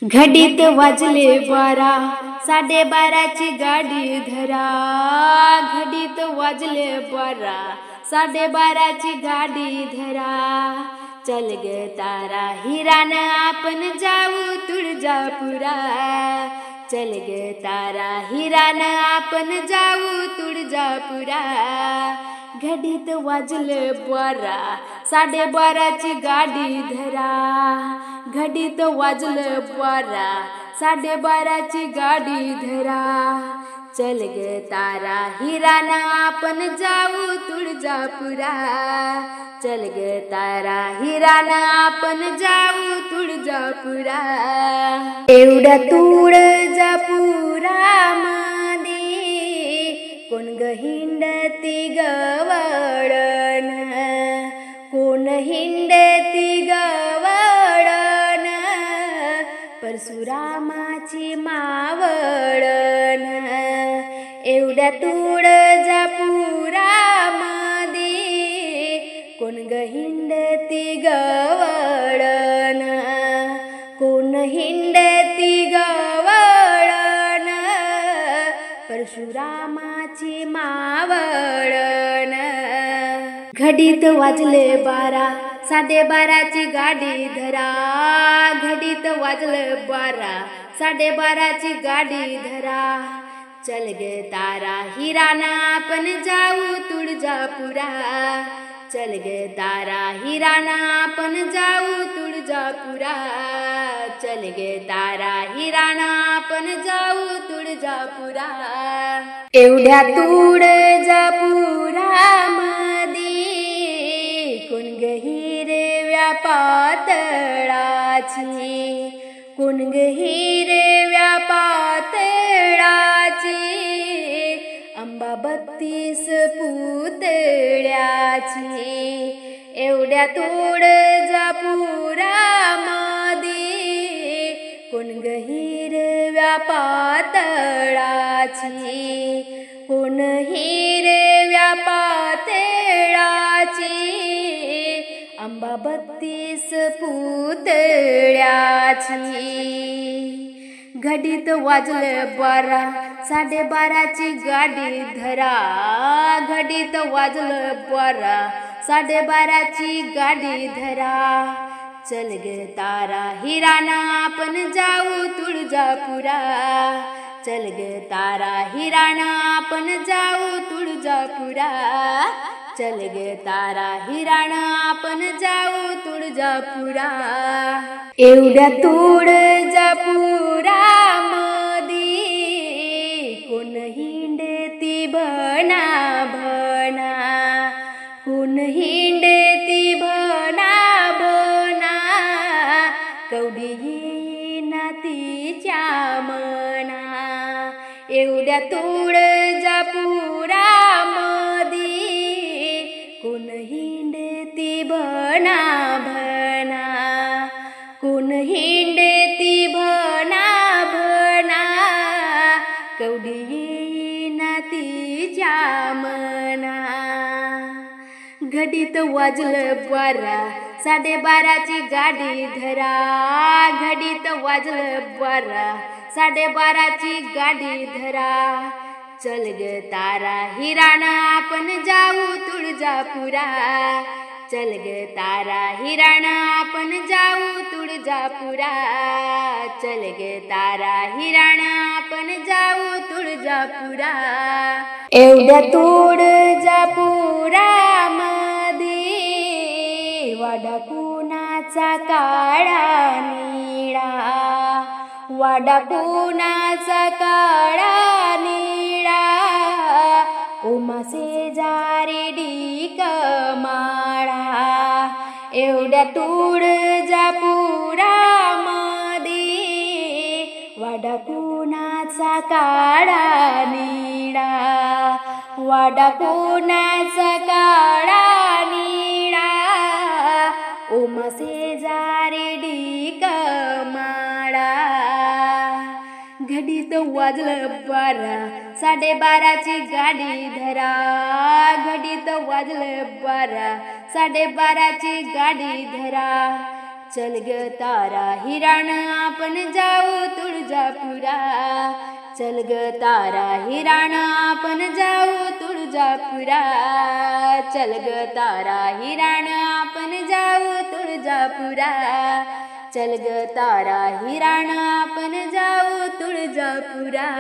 घडीत वाजले 12, 12:30ची गाडी धरा. घडीत वाजले 12, 12:30ची गाडी धरा. चल ग तारा हिरानं आपण जाऊ तुळजापुरा. चल ग तारा हिरानं आपण जाऊ तुळजापुरा. घडीत वाजले 12, 12:30ची गाडी धरा. घडीत वाजले 12, 12:30ची गाडी धरा. चल ग तारा हिरानं आपण जाऊ तुळजापुरा. चल ग तारा हिरानं आपण जाऊ तुळजापुरा. एवढ्या तुळजापुरा कोण ग हिंडती गवळण. कोण हिंडती गवळण. परशुरामाची मावळण. एवढ्या तुळजापुरा कोण ग हिंडती गवळण. कोण हिंडती गवळण. परशुरामाची मावळण. घडीत वाजले 12, 12:30ची गाडी धरा. घडीत वाजले 12, 12:30ची गाडी धरा. चल ग तारा हिरानं आपण जाऊ तुळजापुरा. चल ग तारा हिरानं आपण जाऊ तुळजापुरा. चल ग तारा हिरानं आपण जाऊ तुळजापुरा. एवढ्या तुळजापुरा कोण ग हिरव्या पातळाची. कोण ग हिरव्या पातळाची. अंबा 32 पुतळ्याची. एवढ्या तुळजापुरा कोण ग हिरव्या पातळाची. कोण हिरव्या पातळाची. अंबा 32 पुतळ्याची. घडीत वाजले 12, 12:30ची गाडी धरा. घडीत वाजले 12, 12:30ची गाडी धरा. चल ग तारा हिरानं आपण जाऊ तुळजापुरा. चल ग तारा हिरानं आपण जाऊ तुळजापुरा. चल ग तारा हिरानं आपण जाऊ तुळजापुरा. एवढ्या तुळजापुरा कोण हिंडती भणा भणा. कोण हिंडती भणा भणा. कवडी येईना तिच्या मना. एवढ्या तुळजापुरा कोण हिंडती भणा भणा. कोण हिंडती भणा भणा. कवडी येईना तिच्या मना. घडीत वाजले 12, 12:30ची गाडी धरा. घडीत वाजले 12, 12:30ची गाडी धरा. चल ग तारा हिरानं आपण जाऊ तुळजापुरा. चल ग तारा हिरानं आपण जाऊ तुळजापुरा. चल ग तारा हिरानं आपण जाऊ तुळजापुरा. एवढ्या तुळजापुरा वाडा कुणाचा काळा निळा. वाडा कुणाचा काळा निळा. उमा शेजारी डीक माळा. एवढ्या तुळजापुरा वाडा कुणाचा काळा निळा. वाडा कुणाचा काळा निळा. उमा शेजारी डीक माळा. घडीत वाजलं 12, 12:30ची गाडी धरा. घडीत वाजलं 12, 12:30ची गाडी धरा. चल ग तारा हिरण आपण जाऊ तुळजापुरा, चल ग तारा हिरण आपण जाऊ तुळजापुरा, चल ग तारा हिरण आपण जाऊ तुळजापुरा, चल ग तारा हिरण आपण जाऊ तुळजापुरा.